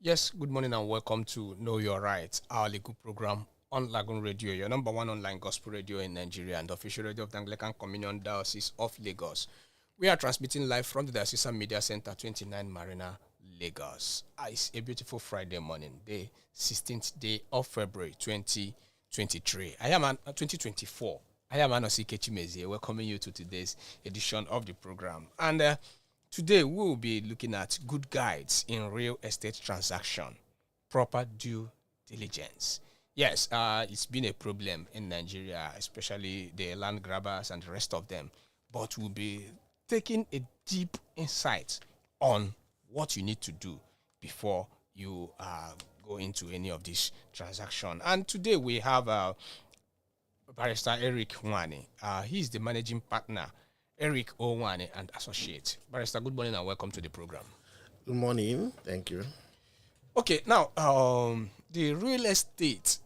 Yes, good morning and welcome to Know Your Rights, our legal program on Lagoon Radio, your number one online gospel radio in Nigeria and the official radio of the Anglican Communion Diocese of Lagos. We are transmitting live from the Diocesan Media Center, 29 Marina, Lagos. It's a beautiful Friday morning, the 16th day of February 2023. 2024. I am Anosi Kechimeze, welcoming you to today's edition of the program. And today, we will be looking at good guides in real estate transaction, proper due diligence. Yes, it's been a problem in Nigeria, especially the land grabbers and the rest of them. But we'll be taking a deep insight on what you need to do before you go into any of this transaction. And today we have Barrister Eric Nwani. He's the managing partner Eric Owane and Associates. Barrister, good morning and welcome to the program. Good morning. Thank you. Okay, now, the real estate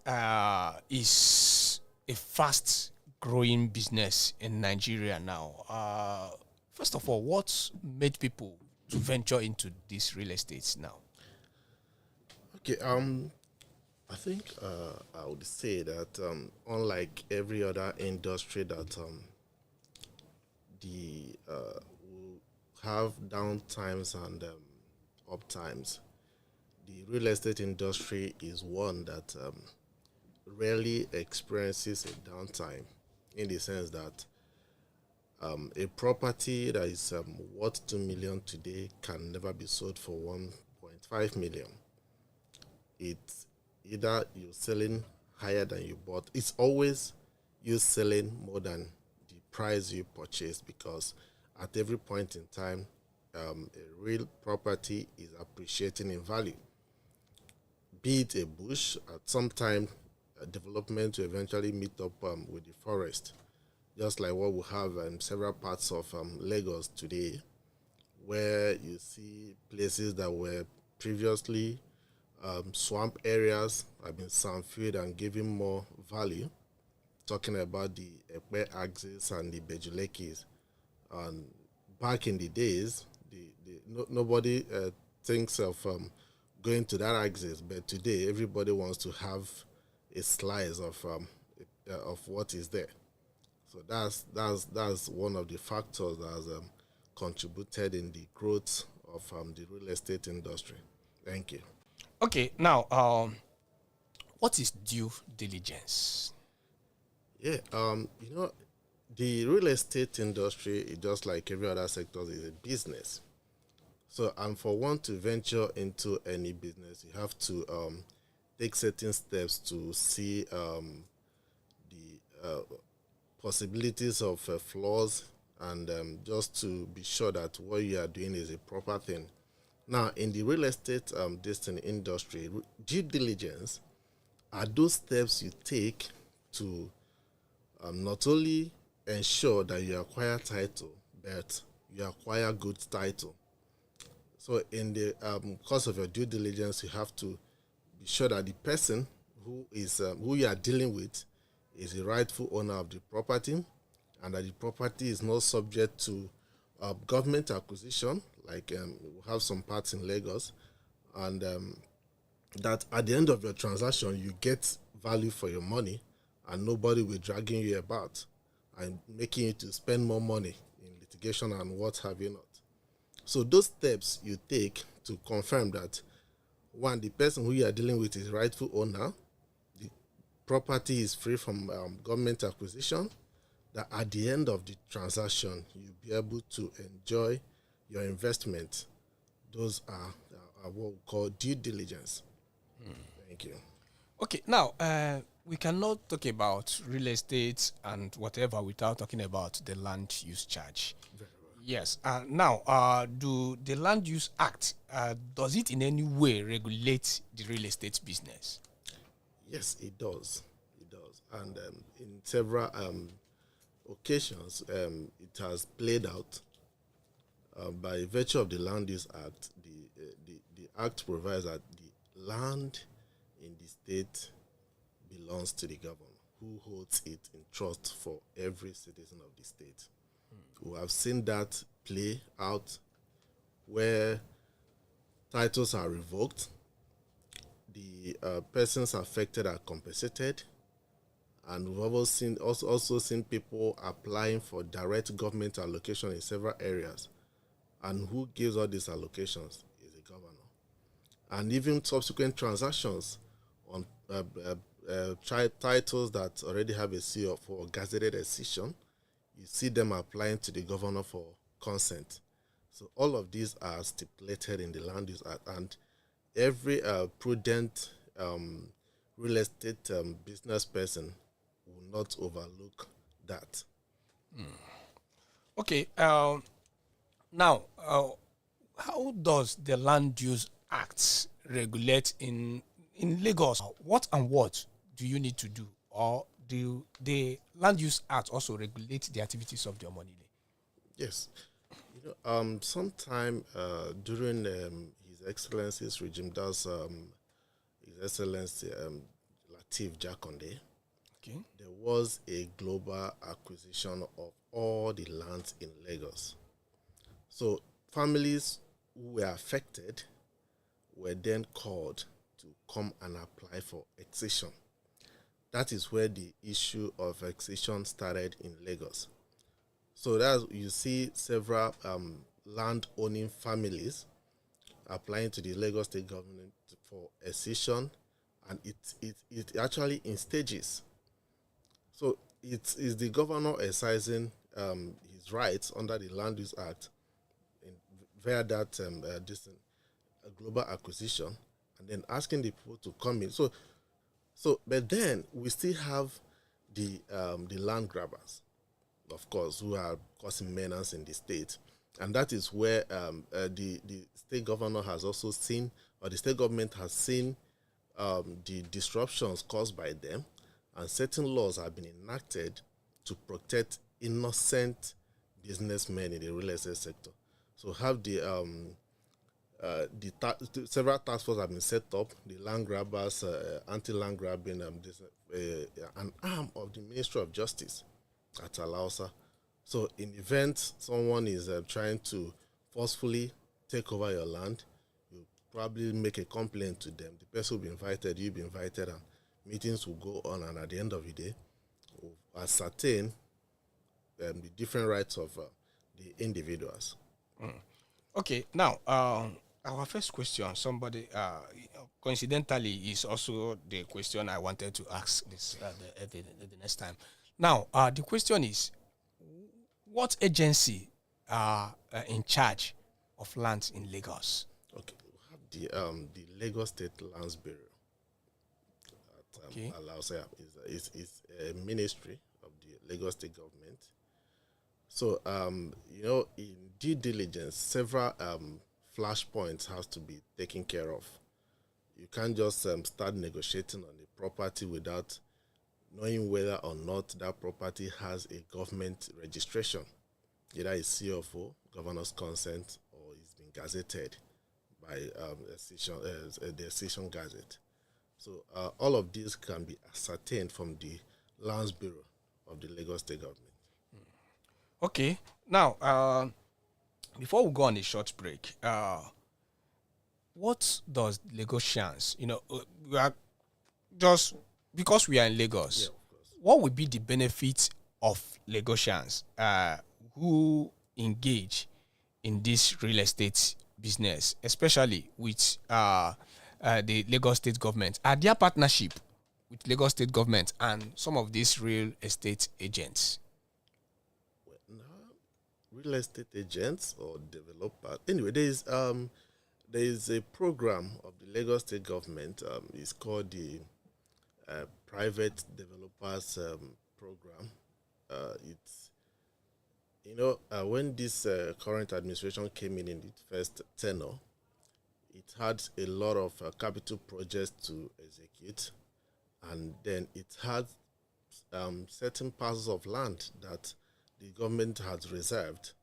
is a fast growing business in Nigeria now. First of all, what made people to venture into these real estates now? Okay. I think I would say that unlike every other industry that the will have down times and up times, the real estate industry is one that rarely experiences a downtime, in the sense that a property that is worth 2 million today can never be sold for 1.5 million. It's either you're selling higher than you bought. It's always you selling more than the price you purchased, because at every point in time, a real property is appreciating in value. Be it a bush, at some time, development will eventually meet up with the forest, just like what we have in several parts of Lagos today, where you see places that were previously swamp areas have been sandfilled and given more value. Talking about the Ekpe axis and the Bejulekis. And back in the days, nobody thinks of going to that axis, but today everybody wants to have a slice of what is there. So that's one of the factors that has contributed in the growth of the real estate industry. Thank you. Okay, now, what is due diligence? Yeah, the real estate industry is just like every other sector, is a business. So, and for one to venture into any business, you have to take certain steps to see the possibilities of flaws, and just to be sure that what you are doing is a proper thing. Now, in the real estate industry, due diligence are those steps you take to not only ensure that you acquire title, but you acquire good title. So in the course of your due diligence, you have to be sure that the person who you are dealing with is the rightful owner of the property, and that the property is not subject to government acquisition, like we have some parts in Lagos, and that at the end of your transaction, you get value for your money, and nobody will dragging you about and making you to spend more money in litigation and what have you not. So those steps you take to confirm that, one, the person who you are dealing with is rightful owner, the property is free from government acquisition, that at the end of the transaction, you'll be able to enjoy your investment. Those are what we call due diligence. Thank you. Okay, now, we cannot talk about real estate and whatever without talking about the land use charge. Very well. Yes. Now, do the Land Use Act, does it in any way regulate the real estate business? Yes, it does. It does. And in several occasions, it has played out. By virtue of the Land Use Act, the Act provides that the land in the state belongs to the governor, who holds it in trust for every citizen of the state. We have seen that play out where titles are revoked, the persons affected are compensated, and we've also seen people applying for direct government allocation in several areas. And who gives all these allocations is the governor. And even subsequent transactions on titles that already have a CO for gazetted excision, you see them applying to the governor for consent. So all of these are stipulated in the Land Use Act, and every prudent real estate business person will not overlook that. Okay. Now, how does the Land Use Act regulate in Lagos? What do you need to do, or do the Land Use Act also regulate the activities of the Omonile? Yes. Sometime during His Excellency's regime, that's His Excellency Latif Jakonde, Okay. there was a global acquisition of all the lands in Lagos. So families who were affected were then called to come and apply for excision. That is where the issue of excision started in Lagos. So that's, you see several land-owning families applying to the Lagos state government for excision, and it actually in stages. So it is the governor exercising his rights under the Land Use Act via that global acquisition, and then asking the people to come in. So but then we still have the land grabbers, of course, who are causing menace in the state, and that is where the state governor has also seen, or the state government has seen the disruptions caused by them, and certain laws have been enacted to protect innocent businessmen in the real estate sector. So have several task forces have been set up. The land grabbers, anti-land grabbing, an arm of the Ministry of Justice at Alausa. So in event someone is trying to forcefully take over your land, you probably make a complaint to them. The person will be invited, you'll be invited, and meetings will go on. And at the end of the day, we'll ascertain the different rights of the individuals. Okay. Now, our first question, somebody coincidentally is also the question I wanted to ask this the next time. Now, the question is, what agency are in charge of lands in Lagos? Okay, we have the Lagos State Lands Bureau at Okay. Alausa is a ministry of the Lagos State government. So in due diligence, several flashpoints has to be taken care of. You can't just start negotiating on a property without knowing whether or not that property has a government registration, either a CFO, governor's consent, or it's been gazetted by the Excision Gazette. So all of these can be ascertained from the Lands Bureau of the Lagos State government. Okay. Now, before we go on a short break, what does Lagosians, we are just because we are in Lagos, Yeah, of course. what would be the benefit of Lagosians who engage in this real estate business, especially with the Lagos state government? Are there partnership with Lagos state government and some of these real estate agents? Well, now, real estate agents or developers. Anyway, there is a program of the Lagos state government. It's called the Private Developers Program. It's when this current administration came in its first tenure, it had a lot of capital projects to execute, and then it had certain parcels of land that the government has reserved.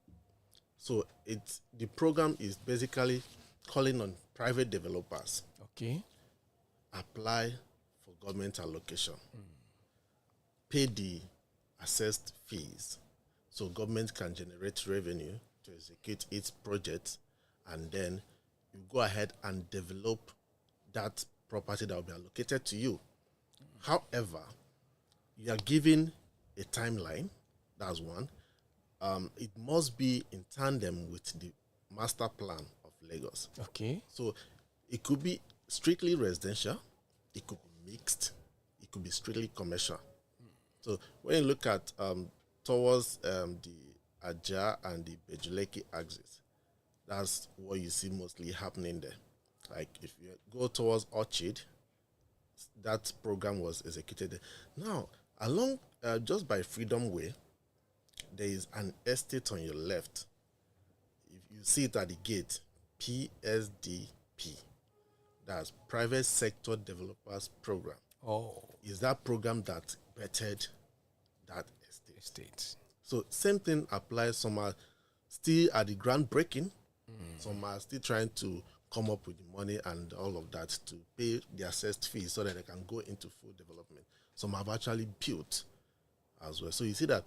So the program is basically calling on private developers Okay. apply for government allocation, pay the assessed fees, so government can generate revenue to execute its project, and then you go ahead and develop that property that will be allocated to you. However, you are given a timeline. That's one. It must be in tandem with the master plan of Lagos. Okay. So it could be strictly residential, it could be mixed, it could be strictly commercial. So when you look at towards the Aja and the Bejuleki axis, that's what you see mostly happening there. Like if you go towards Orchid, that program was executed there. Now, along just by Freedom Way, there is an estate on your left. If you see it at the gate, PSDP, that's Private Sector Developers Program. Oh, Is that program that bettered that estate. So same thing applies. Some are still at the groundbreaking. Some are still trying to come up with the money and all of that to pay the assessed fees so that they can go into full development. Some have actually built as well. So you see that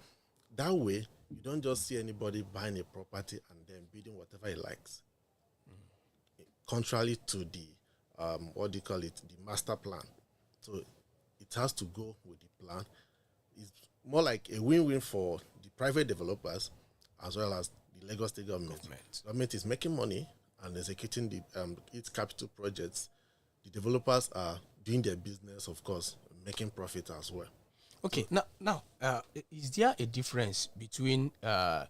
way, you don't just see anybody buying a property and then bidding whatever he likes. Contrary to the, what do you call it, the master plan. So it has to go with the plan. It's more like a win-win for the private developers as well as the Lagos State government. Government is making money and executing the its capital projects. The developers are doing their business, of course, making profit as well. Okay, now, is there a difference between the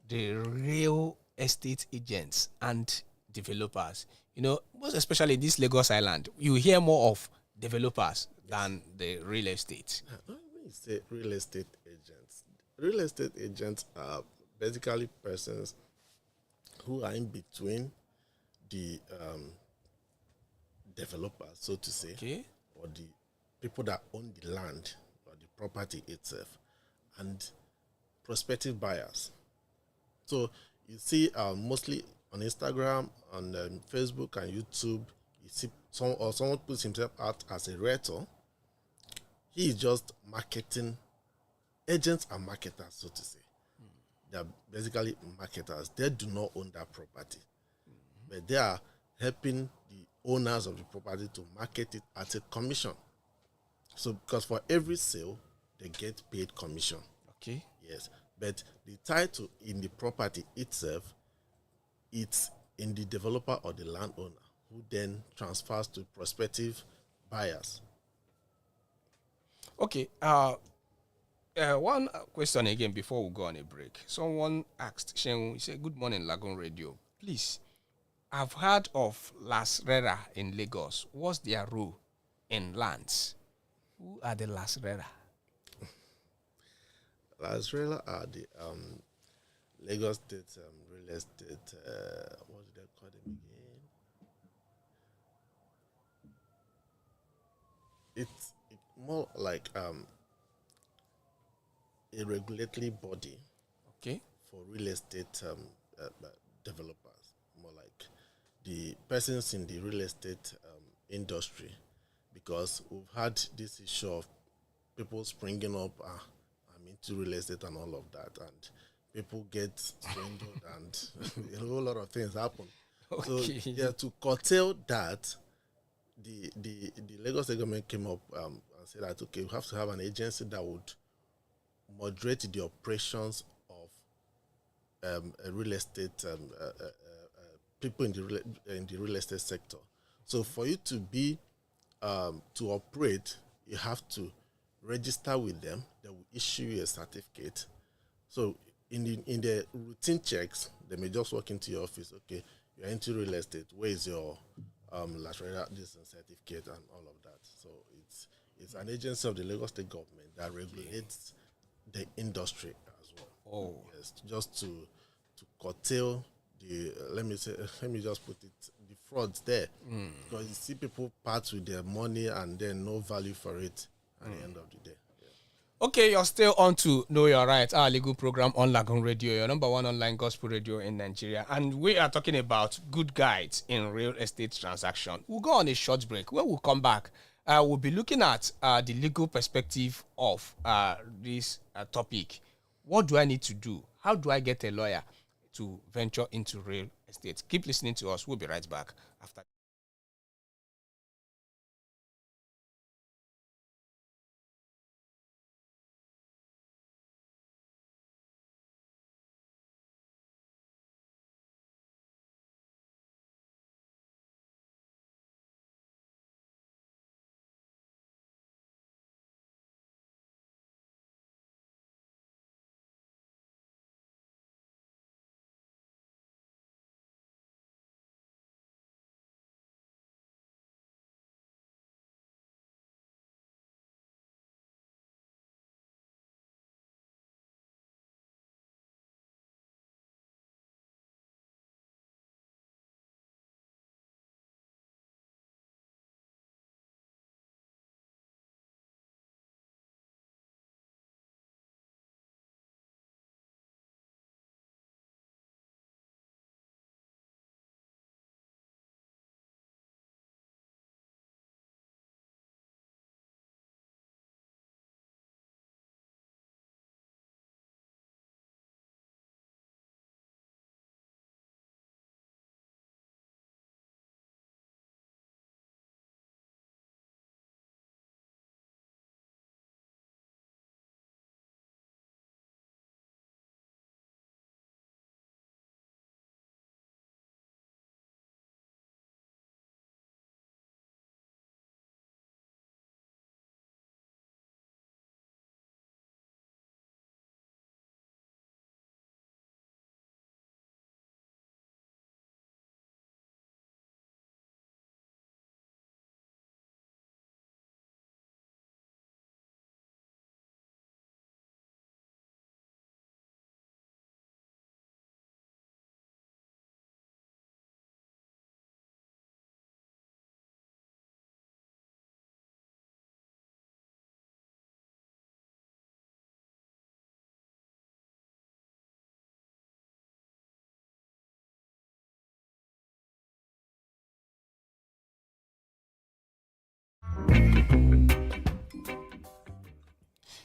real estate agents and developers? You know, most especially this Lagos Island, you hear more of developers than the real estate. When you say real estate agents are basically persons who are in between the developers, so to say, Okay. or the people that own the land or the property itself, and prospective buyers. So you see mostly on Instagram, on Facebook and YouTube, you see someone puts himself out as a realtor. He is just marketing. Agents are marketers, so to say. They are basically marketers. They do not own that property, but they are helping the owners of the property to market it at a commission. So, because for every sale, they get paid commission. Okay. Yes, but the title in the property itself, it's in the developer or the landowner, who then transfers to prospective buyers. Okay. One question again before we go on a break. Someone asked, Shen, he said, "Good morning, Lagoon Radio. Please, I've heard of Las Rera in Lagos. What's their role in lands? Who are the Las Rera?" Las Rela are the Lagos State real estate, what do they call them again? It's more like a regulatory body Okay. for real estate developers, more like the persons in the real estate industry, because we've had this issue of people springing up, I'm into real estate and all of that, and people get swindled and a whole lot of things happen. Okay. So yeah, to curtail that, the Lagos State government came up and said that, okay, we have to have an agency that would moderate the operations of a real estate people in the real estate sector. So for you to be to operate, you have to register with them. They will issue you a certificate. So in the routine checks, they may just walk into your office. Okay, you're into real estate. Where is your last this certificate and all of that? So it's an agency of the Lagos State government that regulates the industry as well. Oh. Yes, just to curtail the let me just put it, the frauds there, because you see people part with their money and then no value for it at the end of the day. Okay, you're still on to Know Your Right, our legal program on Lagoon Radio, your number one online gospel radio in Nigeria. And we are talking about good guides in real estate transaction. We'll go on a short break. When we come back, we'll be looking at the legal perspective of this topic. What do I need to do? How do I get a lawyer to venture into real estate. Keep listening to us. We'll be right back after.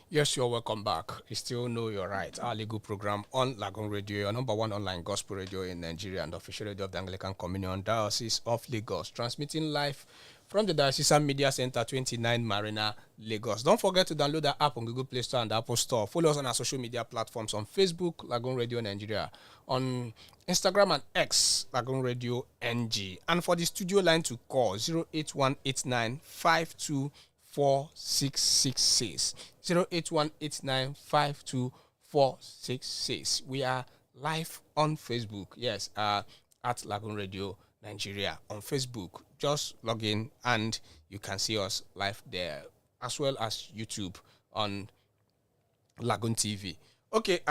Yes, you're welcome back. You still know you're right. Our legal program on Lagoon Radio, your number one online gospel radio in Nigeria and official radio of the Anglican Communion Diocese of Lagos, transmitting live from the Diocesan Media Center, 29 Marina, Lagos. Don't forget to download the app on Google Play Store and the Apple Store. Follow us on our social media platforms on Facebook, Lagoon Radio Nigeria, on Instagram and X, Lagoonradio.Ng. And for the studio line to call, 0818952 4666 08189524666. We are live on Facebook. Yes, at Lagoon Radio Nigeria on Facebook. Just log in and you can see us live there, as well as YouTube on LagoonTV. Okay,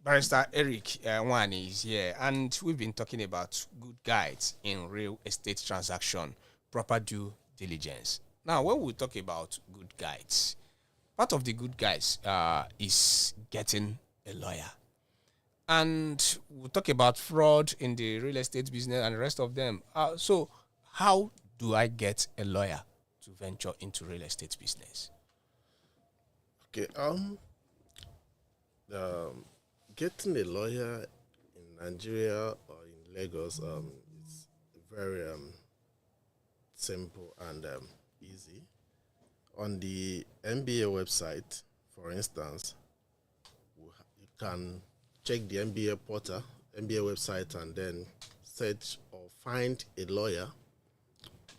Barrister Eric Wani is here, and we've been talking about good guides in real estate transaction, proper due diligence. Now, when we talk about good guides, part of the good guides is getting a lawyer. And we'll talk about fraud in the real estate business and the rest of them. So, how do I get a lawyer to venture into real estate business? Okay. Getting a lawyer in Nigeria or in Lagos is very simple and easy. On the MBA website, for instance, you can check the MBA portal, MBA website, and then search or find a lawyer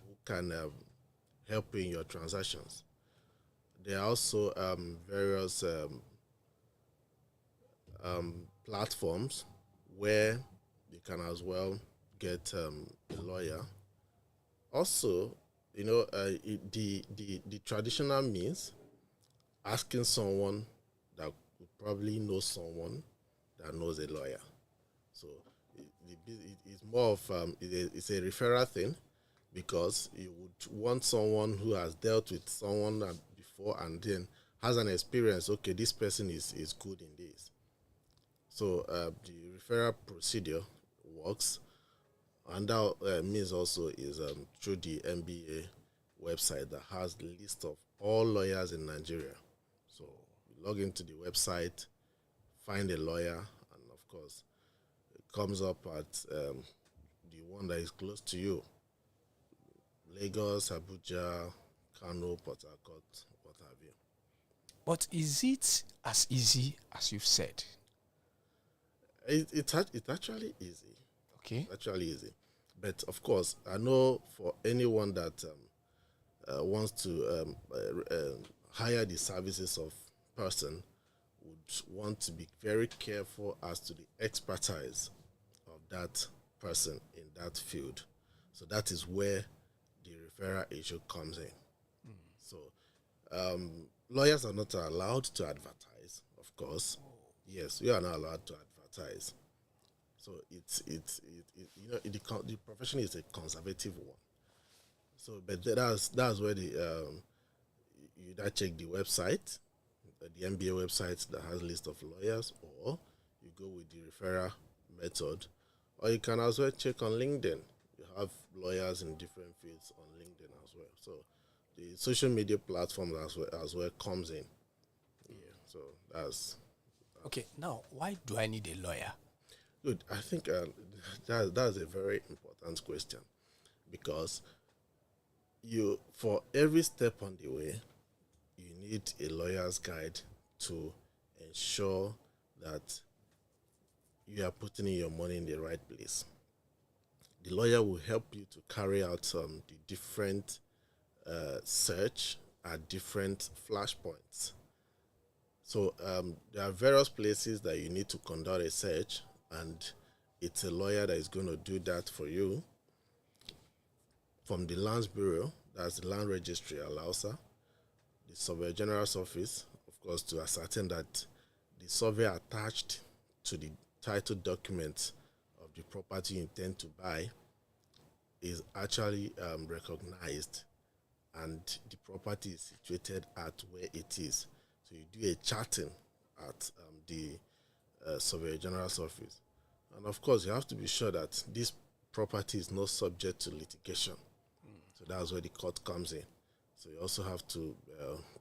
who can help you in your transactions. There are also various platforms where you can as well get a lawyer. Also, the traditional means, asking someone that probably knows someone that knows a lawyer. So it's more of it's a referral thing, because you would want someone who has dealt with someone before and then has an experience. Okay, this person is good in this. So the referral procedure works. And that means also is through the MBA website that has the list of all lawyers in Nigeria. So you log into the website, find a lawyer, and of course, comes up at the one that is close to you. Lagos, Abuja, Kano, Port Harcourt, what have you. But is it as easy as you've said? It's actually easy. Okay. Actually easy. But of course, I know for anyone that wants to hire the services of person would want to be very careful as to the expertise of that person in that field. So that is where the referral issue comes in. So lawyers are not allowed to advertise, of course. Yes, we are not allowed to advertise. So the profession is a conservative one. So, but that's where you either check the website, the MBA website that has a list of lawyers, or you go with the referral method, or you can as well check on LinkedIn. You have lawyers in different fields on LinkedIn as well. So the social media platform as well comes in. Yeah. So that's Okay. Now, why do I need a lawyer? good. I think that's a very important question, because for every step on the way, you need a lawyer's guide to ensure that you are putting in your money in the right place. The lawyer will help you to carry out the different search at different flashpoints. So there are various places that you need to conduct a search, and it's a lawyer that is going to do that for you. From the Lands Bureau, that's the Land Registry, Alausa, the Surveyor General's office, of course, to ascertain that the survey attached to the title document of the property you intend to buy is actually recognized, and the property is situated at where it is. So you do a charting at the Surveyor General's office. And of course, you have to be sure that this property is not subject to litigation. So that's where the court comes in. So you also have to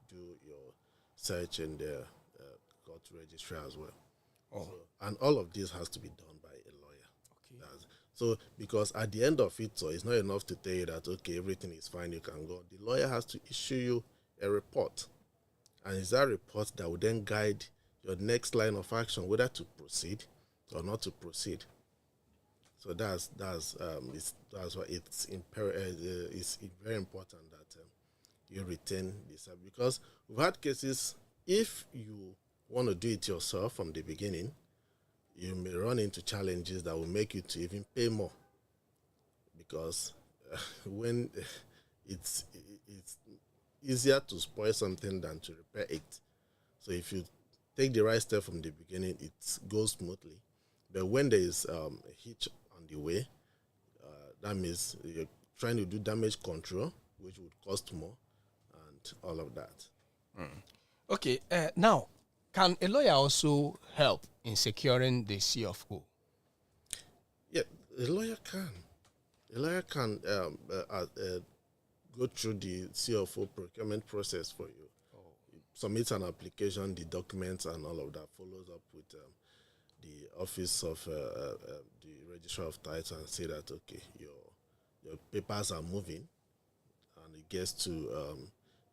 do your search in the court registry as well. Oh. So, and all of this has to be done by a lawyer. Okay. So because at the end of it, so it's not enough to tell you that, okay, everything is fine, you can go. The lawyer has to issue you a report. And it's that report that will then guide your next line of action, whether to proceed or not to proceed. So that's why it's very important that you retain this, because we've had cases. If you want to do it yourself from the beginning, you may run into challenges that will make you to even pay more, because when it's easier to spoil something than to repair it. So if you take the right step from the beginning, it goes smoothly. But when there is a hitch on the way, that means you're trying to do damage control, which would cost more, and all of that. Okay. Now, can a lawyer also help in securing the CFO? Yeah, a lawyer can. A lawyer can go through the CFO procurement process for you. Submit an application, the documents and all of that, follows up with the office of the registrar of titles, and say that, okay, your papers are moving, and it gets to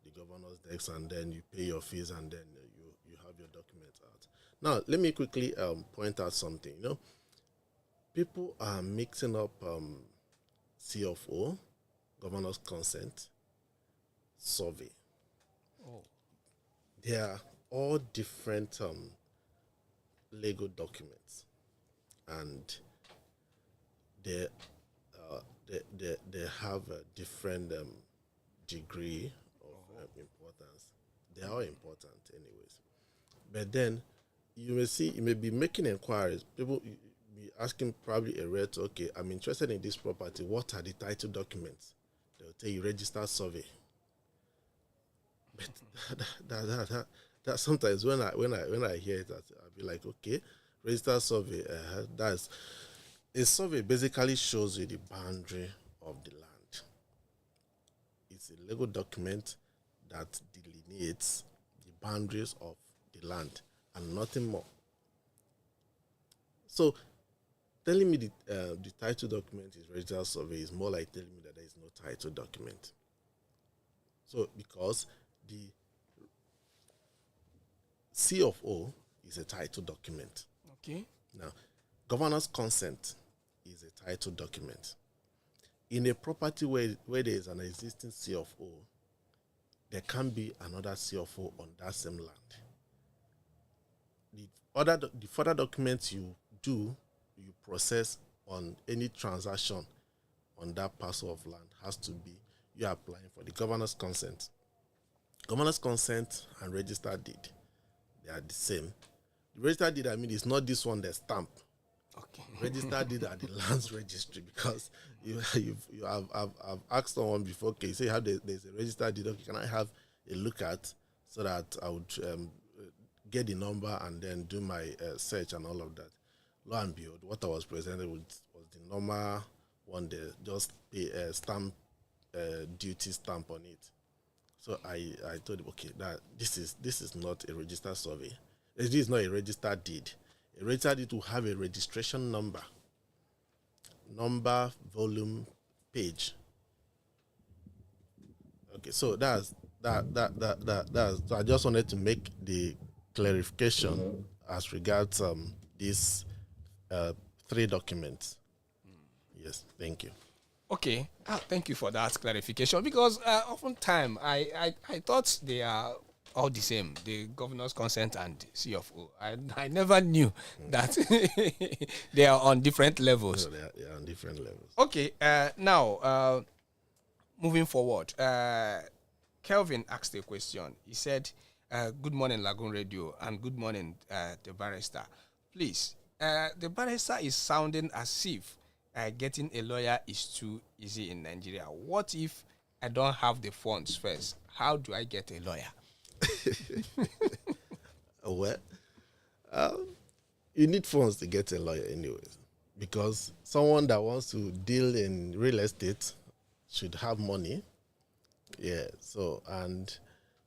the governor's desk, and then you pay your fees, and then you have your documents out. Now, let me quickly point out something. People are mixing up CFO, governor's consent, survey. They are all different legal documents, and they have a different degree of importance. They are all important, anyways. But then you may be making inquiries. People be asking probably a rate. Okay, I'm interested in this property. What are the title documents? They'll tell you registered survey. But that sometimes when I hear it, I'll be like, okay, registered survey. That's a survey. Basically shows you the boundary of the land. It's a legal document that delineates the boundaries of the land and nothing more. So telling me the title document is registered survey is more like telling me that there is no title document. So because the C of O is a title document. Okay. Now, governor's consent is a title document. In a property where there is an existing C of O, there can be another C of O on that same land. The further documents you process on any transaction on that parcel of land has to be you are applying for the governor's consent. Governor's consent and registered deed, they are the same. The registered deed, I mean, it's not this one, the stamp. Okay. Registered deed at the lands registry, because I've asked someone before, okay, you say there's a registered deed, okay, can I have a look at so that I would get the number and then do my search and all of that. Lo and behold, what I was presented with was the normal one there, just pay a stamp, duty stamp on it. So I told him, okay, that this is not a registered survey. This is not a registered deed. A registered deed will have a registration number, volume, page. Okay, so that's so I just wanted to make the clarification as regards these 3 documents. Yes, thank you. Okay, thank you for that clarification, because oftentimes I thought they are all the same, the governor's consent and C of O. I never knew that they are on different levels. No, they are on different levels. Okay, now moving forward, Kelvin asked a question. He said, good morning, Lagoon Radio, and good morning, the barrister. Please, the barrister is sounding as if getting a lawyer is too easy in Nigeria. What if I don't have the funds first? How do I get a lawyer? Well, you need funds to get a lawyer anyways, because someone that wants to deal in real estate should have money. Yeah, so, and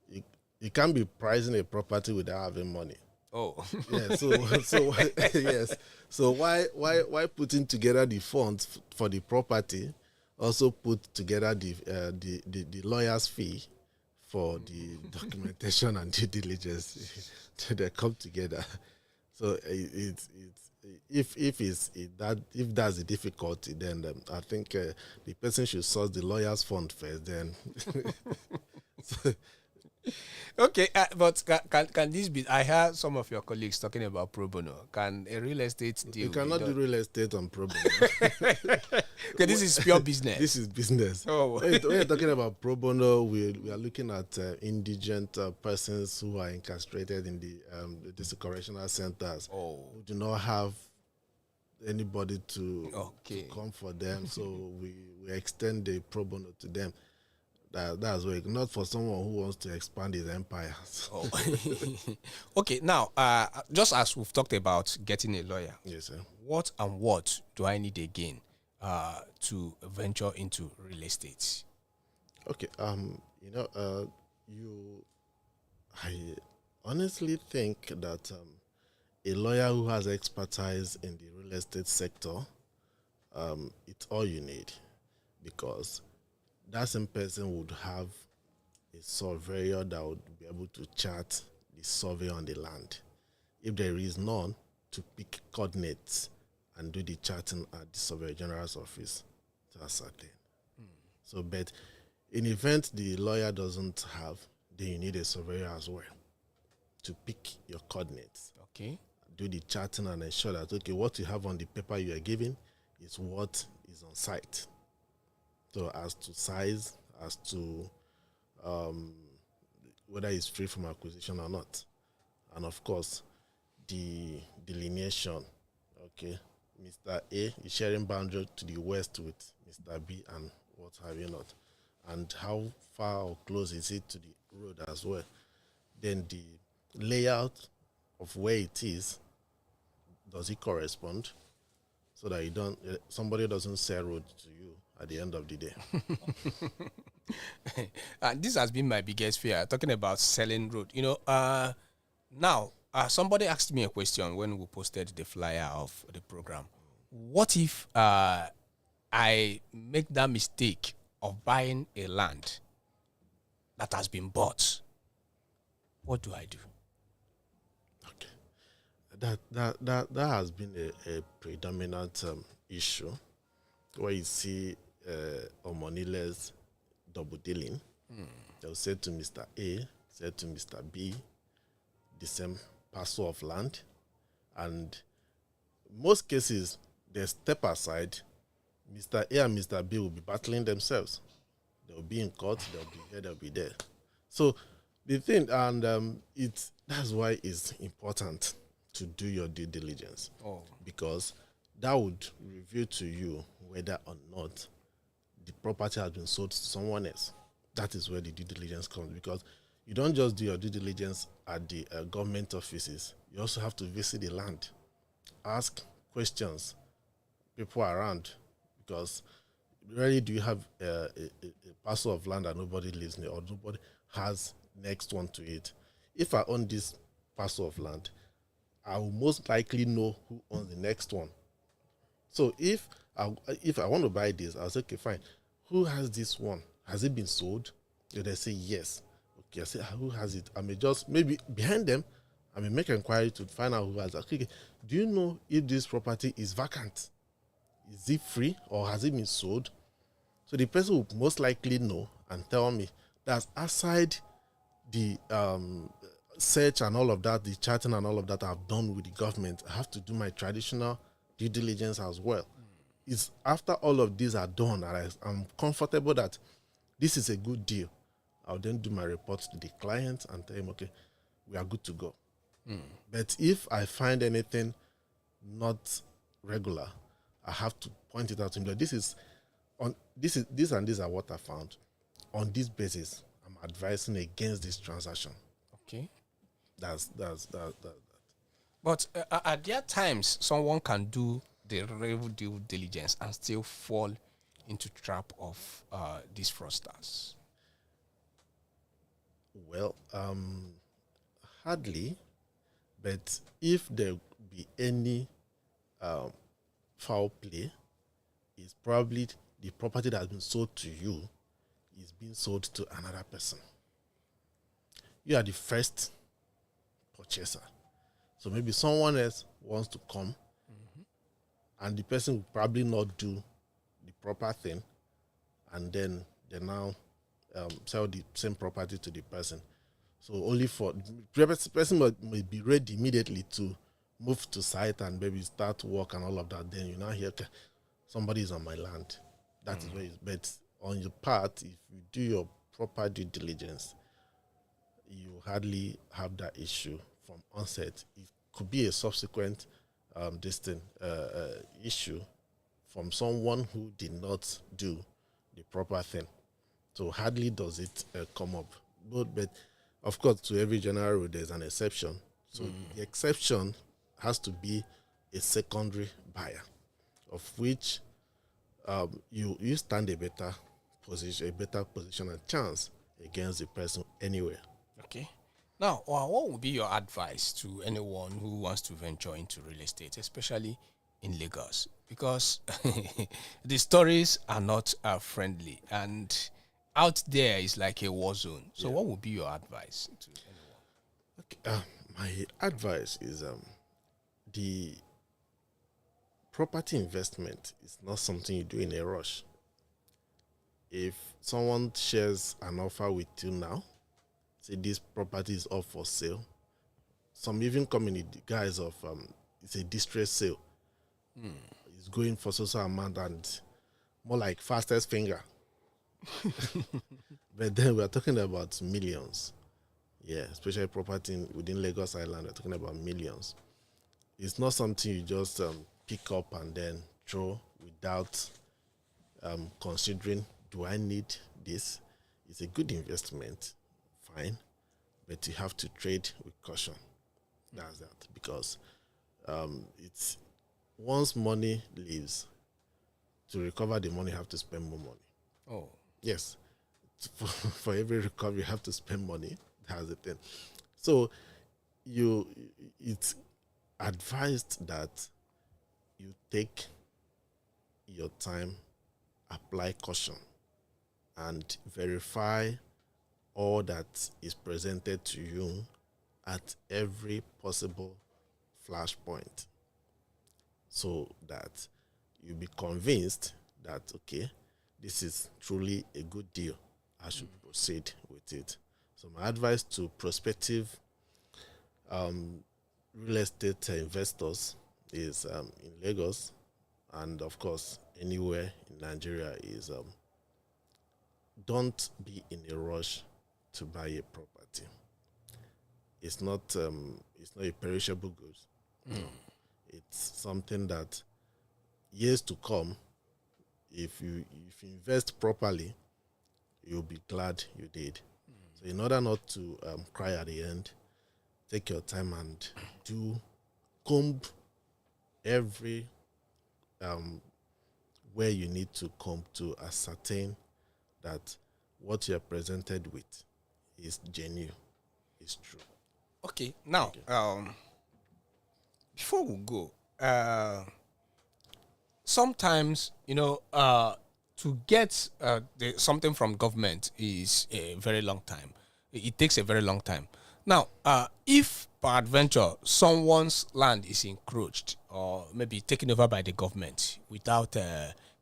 you can't be pricing a property without having money. Oh. Yeah, so yes. So why putting together the funds for the property, also put together the lawyer's fee for the documentation and due diligence to they come together. So if that's the difficulty, then I think the person should source the lawyer's fund first. Then. Okay, but can this be? I heard some of your colleagues talking about pro bono. Can a real estate deal? You cannot do real estate on pro bono. Okay, this is pure business. This is business. Oh. When you're talking about pro bono, we are looking at indigent persons who are incarcerated in the correctional centers, who do not have anybody to come for them. So we extend the pro bono to them. That's why, not for someone who wants to expand his empire. Oh. Okay, now, just as we've talked about getting a lawyer, yes, sir. What do I need again to venture into real estate? Okay, I honestly think that a lawyer who has expertise in the real estate sector, it's all you need, because that same person would have a surveyor that would be able to chart the survey on the land. If there is none, to pick coordinates and do the charting at the Surveyor General's office to ascertain. So, but in event the lawyer doesn't have, then you need a surveyor as well to pick your coordinates. Okay. Do the charting and ensure that, okay, what you have on the paper you are giving is what is on site. So as to size, as to whether it's free from acquisition or not. And of course, the delineation, okay, Mr. A is sharing boundary to the west with Mr. B and what have you not. And how far or close is it to the road as well. Then the layout of where it is, does it correspond? So that somebody doesn't sell road to you at the end of the day. And this has been my biggest fear, talking about selling road. Now, somebody asked me a question when we posted the flyer of the program. what if I make that mistake of buying a land that has been bought? What do I do? Okay. That has been a predominant issue where you see homoneyless double dealing. They'll say to Mr. A, say to Mr. B, the same parcel of land, and most cases they step aside. Mr. A and Mr. B will be battling themselves. They'll be in court, they'll be here, they'll be there. So the thing, and that's why it's important to do your due diligence, because that would reveal to you whether or not the property has been sold to someone else. That is where the due diligence comes, because you don't just do your due diligence at the government offices. You also have to visit the land, ask questions, people around, because rarely do you have a parcel of land that nobody lives near or nobody has next one to it. If I own this parcel of land, I will most likely know who owns the next one. So if I want to buy this, I'll say, okay, fine. Who has this one? Has it been sold? Then they say yes. Okay, I say, who has it? I may just, maybe behind them, I may make an inquiry to find out who has it. Okay, do you know if this property is vacant? Is it free or has it been sold? So the person will most likely know and tell me that aside the search and all of that, the chatting and all of that I've done with the government, I have to do my traditional due diligence as well. It's after all of these are done and I'm comfortable that this is a good deal, I'll then do my report to the client and tell him, okay, we are good to go. But if I find anything not regular, I have to point it out to him that this and these are what I found. On this basis, I'm advising against this transaction. Okay. That's. But at there times, someone can do the real due diligence and still fall into trap of these fraudsters. Well, hardly. But if there be any foul play, it's probably the property that has been sold to you is being sold to another person. You are the first purchaser. So maybe someone else wants to come and the person will probably not do the proper thing, and then they now sell the same property to the person. So only for the person may be ready immediately to move to site and maybe start work and all of that. Then you now hear, okay, somebody is on my land. That is where it's. But on your part, if you do your proper due diligence, you hardly have that issue from onset. It could be a subsequent issue from someone who did not do the proper thing. So hardly does it come up. But of course, to every general rule, there's an exception. So the exception has to be a secondary buyer, of which you stand a better position and chance against the person anywhere. Okay. Now, what would be your advice to anyone who wants to venture into real estate, especially in Lagos? Because the stories are not friendly, and out there is like a war zone. So, what would be your advice to anyone? Okay, my advice is the property investment is not something you do in a rush. If someone shares an offer with you now, say this property is up for sale, some even come in the guise of it's a distress sale. It's going for social amount and more like fastest finger. But then we're talking about millions. Yeah, especially property within Lagos Island, we're talking about millions. It's not something you just pick up and then throw without considering, do I need this? It's a good investment, fine, but you have to trade with caution. That's that, because it's once money leaves, to recover the money, you have to spend more money. Oh, yes. For every recovery, you have to spend money. That's the thing. So it's advised that you take your time, apply caution, and verify all that is presented to you at every possible flashpoint, so that you'll be convinced that, okay, this is truly a good deal. I should proceed with it. So my advice to prospective real estate investors is in Lagos, and of course anywhere in Nigeria, is don't be in a rush to buy a property. It's not a perishable goods. No. It's something that years to come, if you invest properly, you'll be glad you did. So in order not to cry at the end, take your time and comb every where you need to comb to ascertain that what you're presented with is genuine, is true. Okay, now, before we go, sometimes, to get something from government is a very long time. It takes a very long time. Now, if peradventure someone's land is encroached or maybe taken over by the government without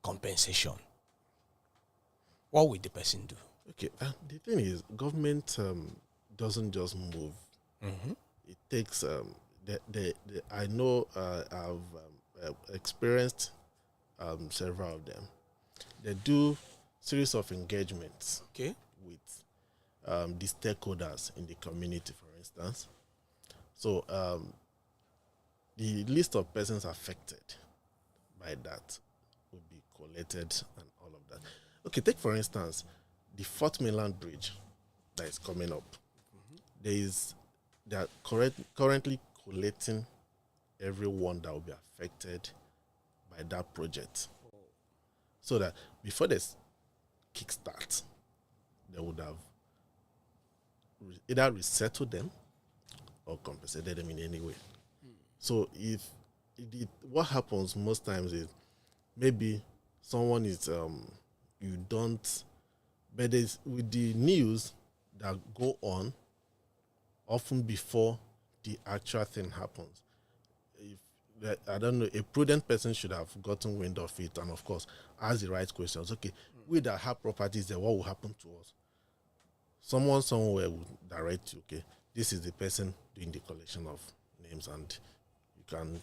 compensation, what will the person do? Okay, the thing is, government doesn't just move. It takes I know I've experienced several of them. They do series of engagements, Okay. with the stakeholders in the community, for instance. So the list of persons affected by that will be collated and all of that. Okay, take for instance the Fourth Mainland Bridge that is coming up. They are currently collating everyone that will be affected by that project, so that before they kickstart, they would have either resettled them or compensated them in any way. So what happens most times is, maybe someone is you don't, but there's, with the news that go on often before the actual thing happens, I don't know, a prudent person should have gotten wind of it, and of course ask the right questions. Okay, we that have properties there, what will happen to us? Someone somewhere will direct you, okay, this is the person doing the collection of names, and you can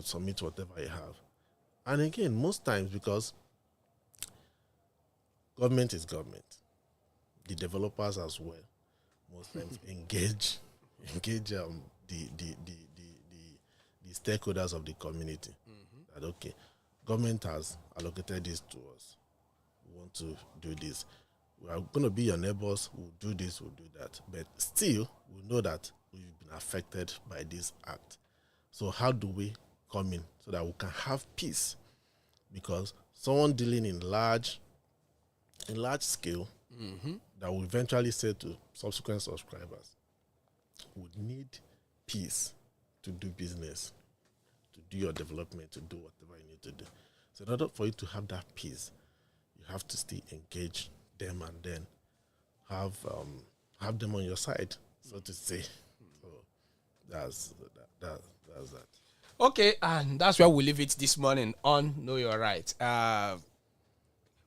submit whatever you have. And again, most times, because government is government, the developers as well most times engage the stakeholders of the community. That, okay, government has allocated this to us, we want to do this, we are going to be your neighbors, we'll do this, we'll do that, but still we know that we've been affected by this act. So how do we come in so that we can have peace? Because someone dealing in large scale, that will eventually say to subsequent subscribers, would need peace to do business, to do your development, to do whatever you need to do. So in order for you to have that peace, you have to still engage them, and then have them on your side, so to say. So that's that. Okay, and that's where we leave it this morning on Know Your Right.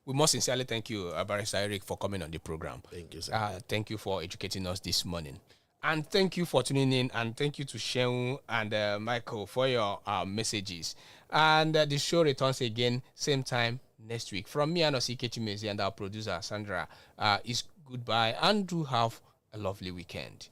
We must sincerely thank you, Barrister Eric, for coming on the program. Thank you, sir. Thank you for educating us this morning. And thank you for tuning in, and thank you to Sheung and Michael for your messages. And the show returns again, same time next week. From me, Anosike Chimezi, and our producer, Sandra, is goodbye, and do have a lovely weekend.